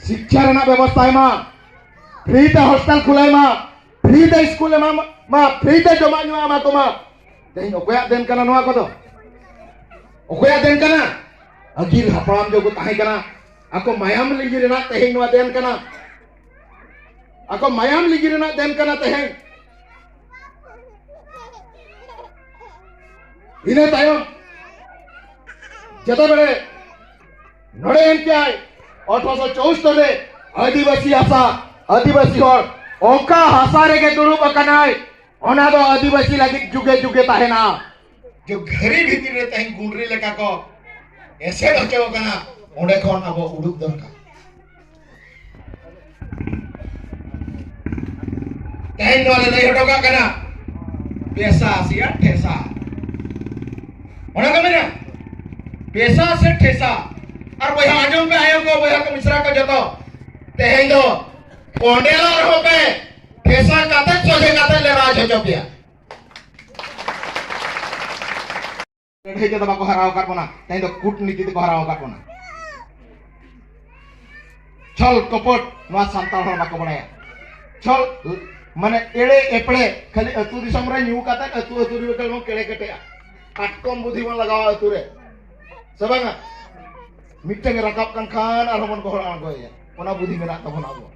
शिक्षा व्यवस्था में फ्री ते हॉस्टल खुले में फ्री ते स्कूल में फ्री ते जमा नुआ को तेज अकोया देन कना नुआ को अकोया देन कना अगिल हपड़ाम जो ताहे कना ako mayam ligi rena teheng नुआ देन कना ako mayam ligi rena देन कना teheng इने तायम जता बेले नड़े एनके 1874 आदिवासी आशा आदिवासी हर ओका हासा रे के दुरुब अकनाय ओना दो आदिवासी लगी जुगे जुगे ताहेना जो घरी भीतर रे तहन गुंडरी लेका को ऐसे बचो कना ओंडे खन अब उडुक दरका तहन वाले नहीं हटोका कना पैसा सिया ठेसा ओना कमेना पैसा से ठेसा और बया आजम पे आयो को बया को मिश्रा को जतो तेहें दो कोंडेला रहो पे ठेसा काते सोजे काते ले राज हो जपिया हे जतो बाको हराव करपोना तेहें दो कूटनीति को हराव करपोना छल कपट नवा सांताल हर बाको बनाया छल माने एड़े एपड़े खाली अतु दिसम रे न्यू काते अतु अतु रे कल केड़े केटेया काटकम बुद्धि मन लगावा अतु रे सबंगा मिट्टे रकाब kan खान और मन को हराव को या ओना बुद्धि मेना तबन आबो